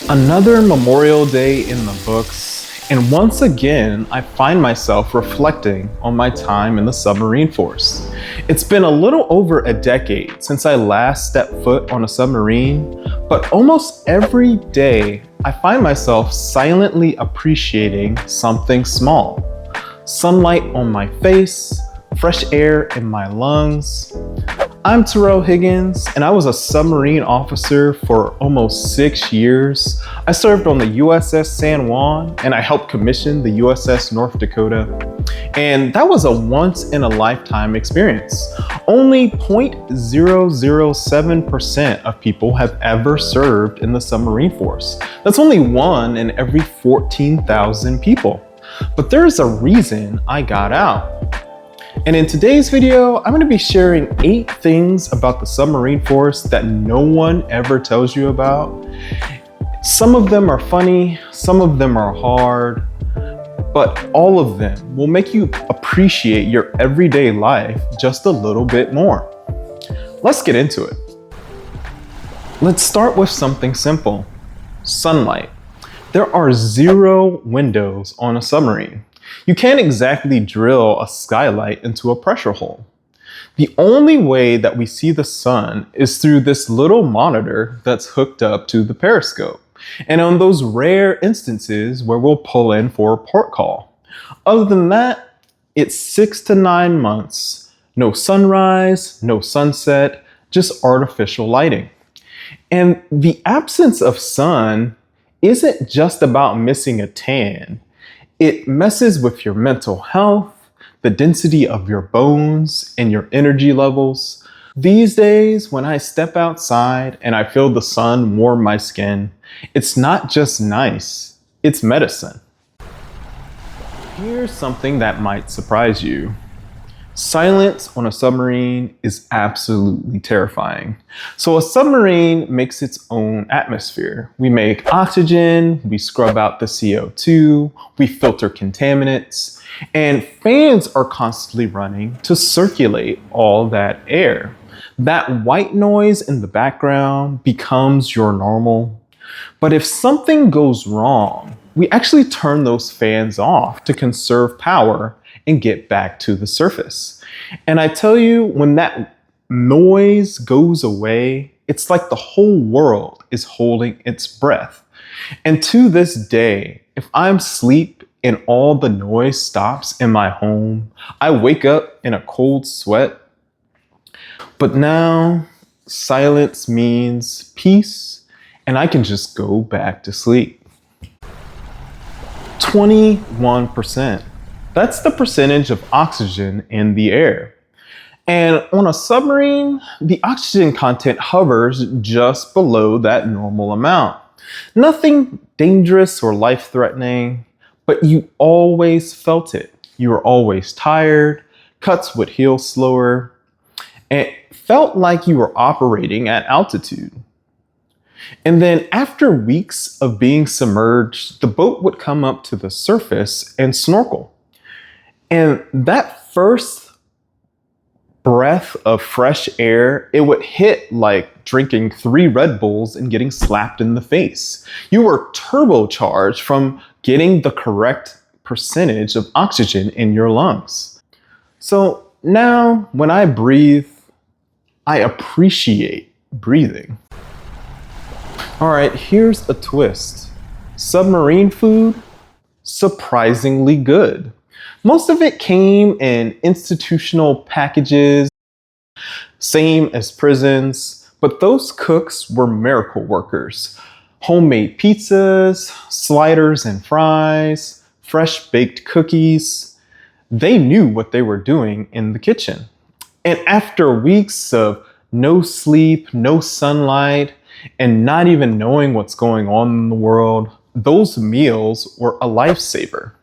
Another Memorial Day in the books, and once again, I find myself reflecting on my time in the submarine force. It's been a little over a decade since I last stepped foot on a submarine, but almost every day, I find myself silently appreciating something small. Sunlight on my face, fresh air in my lungs. I'm Terrell Higgins, and I was a submarine officer for almost 6 years. I served on the USS San Juan, and I helped commission the USS North Dakota. And that was a once-in-a-lifetime experience. Only 0.007% of people have ever served in the submarine force. That's only 1 in every 14,000 people. But there's a reason I got out. And in today's video, I'm going to be sharing 8 things about the submarine force that no one ever tells you about. Some of them are funny, some of them are hard, but all of them will make you appreciate your everyday life just a little bit more. Let's get into it. Let's start with something simple: sunlight. There are 0 windows on a submarine. You can't exactly drill a skylight into a pressure hole. The only way that we see the sun is through this little monitor that's hooked up to the periscope, and on those rare instances where we'll pull in for a port call. Other than that, it's 6 to 9 months. No sunrise, no sunset, just artificial lighting. And the absence of sun isn't just about missing a tan. It messes with your mental health, the density of your bones, and your energy levels. These days, when I step outside and I feel the sun warm my skin, it's not just nice, it's medicine. Here's something that might surprise you. Silence on a submarine is absolutely terrifying. So a submarine makes its own atmosphere. We make oxygen, we scrub out the CO2, we filter contaminants, and fans are constantly running to circulate all that air. That white noise in the background becomes your normal. But if something goes wrong, we actually turn those fans off to conserve power and get back to the surface. And I tell you, when that noise goes away, it's like the whole world is holding its breath. And to this day, if I'm asleep and all the noise stops in my home, I wake up in a cold sweat. But now, silence means peace, and I can just go back to sleep. 21%. That's the percentage of oxygen in the air. And on a submarine, the oxygen content hovers just below that normal amount. Nothing dangerous or life-threatening, but you always felt it. You were always tired, cuts would heal slower, and it felt like you were operating at altitude. And then after weeks of being submerged, the boat would come up to the surface and snorkel. And that first breath of fresh air, it would hit like drinking 3 Red Bulls and getting slapped in the face. You were turbocharged from getting the correct percentage of oxygen in your lungs. So now when I breathe, I appreciate breathing. All right, here's a twist. Submarine food, surprisingly good. Most of it came in institutional packages, same as prisons, but those cooks were miracle workers. Homemade pizzas, sliders and fries, fresh baked cookies. They knew what they were doing in the kitchen. And after weeks of no sleep, no sunlight, and not even knowing what's going on in the world, those meals were a lifesaver.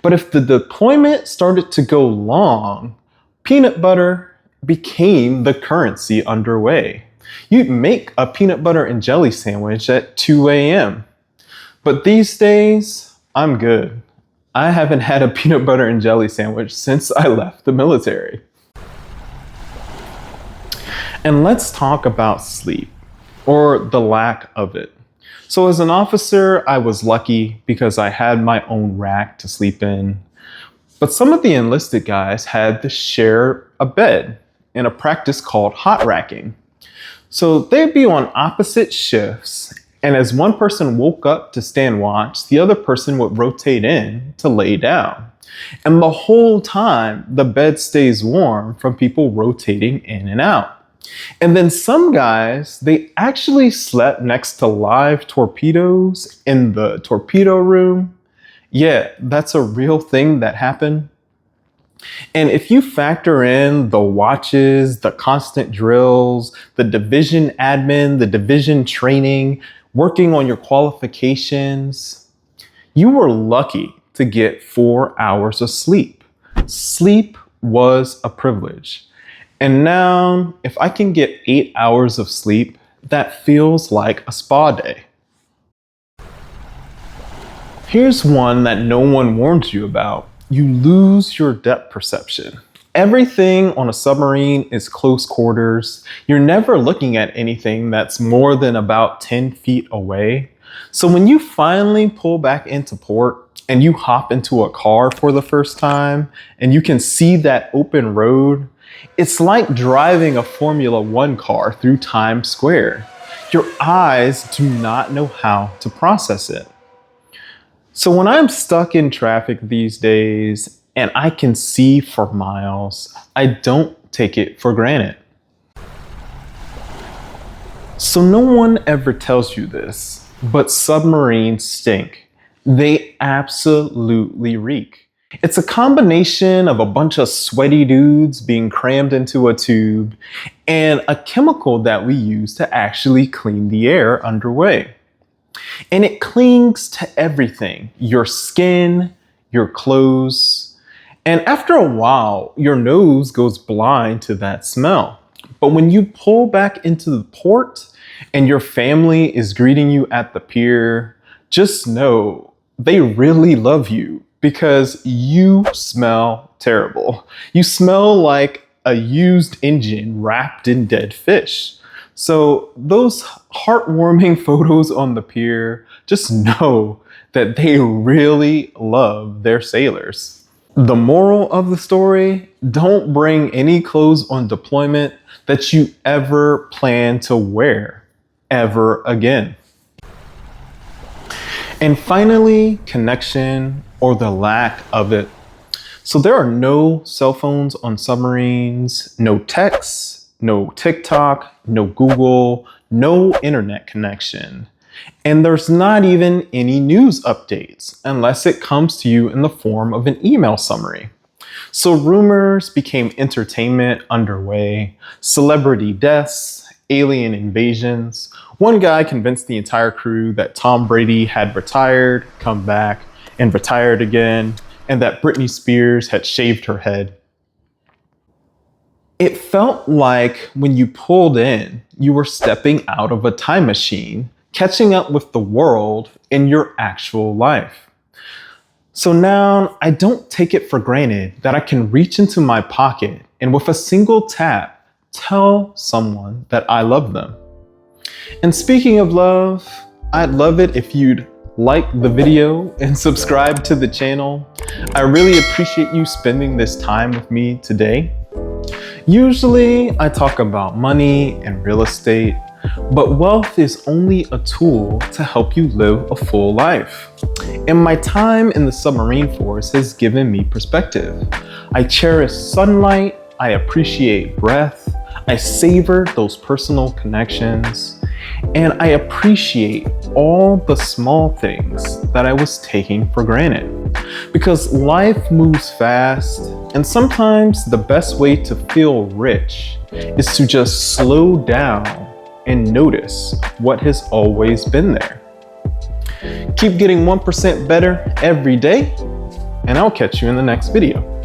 But if the deployment started to go long, peanut butter became the currency underway. You'd make a peanut butter and jelly sandwich at 2 a.m. But these days, I'm good. I haven't had a peanut butter and jelly sandwich since I left the military. And let's talk about sleep, or the lack of it. So as an officer, I was lucky because I had my own rack to sleep in. But some of the enlisted guys had to share a bed in a practice called hot racking. So they'd be on opposite shifts, and as one person woke up to stand watch, the other person would rotate in to lay down. And the whole time, the bed stays warm from people rotating in and out. And then some guys, they actually slept next to live torpedoes in the torpedo room. Yeah, that's a real thing that happened. And if you factor in the watches, the constant drills, the division admin, the division training, working on your qualifications, you were lucky to get 4 hours of sleep. Sleep was a privilege. And now, if I can get 8 hours of sleep, that feels like a spa day. Here's one that no one warns you about. You lose your depth perception. Everything on a submarine is close quarters. You're never looking at anything that's more than about 10 feet away. So when you finally pull back into port and you hop into a car for the first time and you can see that open road, it's like driving a Formula One car through Times Square. Your eyes do not know how to process it. So when I'm stuck in traffic these days and I can see for miles, I don't take it for granted. So no one ever tells you this, but submarines stink. They absolutely reek. It's a combination of a bunch of sweaty dudes being crammed into a tube and a chemical that we use to actually clean the air underway. And it clings to everything, your skin, your clothes. And after a while, your nose goes blind to that smell. But when you pull back into the port and your family is greeting you at the pier, just know they really love you because you smell terrible. You smell like a used engine wrapped in dead fish. So those heartwarming photos on the pier, just know that they really love their sailors. The moral of the story, don't bring any clothes on deployment that you ever plan to wear ever again. And finally, connection or the lack of it. So there are no cell phones on submarines, no texts, no TikTok, no Google, no internet connection. And there's not even any news updates unless it comes to you in the form of an email summary. So rumors became entertainment underway, celebrity deaths, alien invasions. One guy convinced the entire crew that Tom Brady had retired, come back, and retired again, and that Britney Spears had shaved her head. It felt like when you pulled in, you were stepping out of a time machine, catching up with the world in your actual life. So now I don't take it for granted that I can reach into my pocket and with a single tap, tell someone that I love them. And speaking of love, I'd love it if you'd like the video and subscribe to the channel. I really appreciate you spending this time with me today. Usually I talk about money and real estate, but wealth is only a tool to help you live a full life. And my time in the submarine force has given me perspective. I cherish sunlight, I appreciate breath, I savor those personal connections, and I appreciate all the small things that I was taking for granted. Because life moves fast, and sometimes the best way to feel rich is to just slow down and notice what has always been there. Keep getting 1% better every day, and I'll catch you in the next video.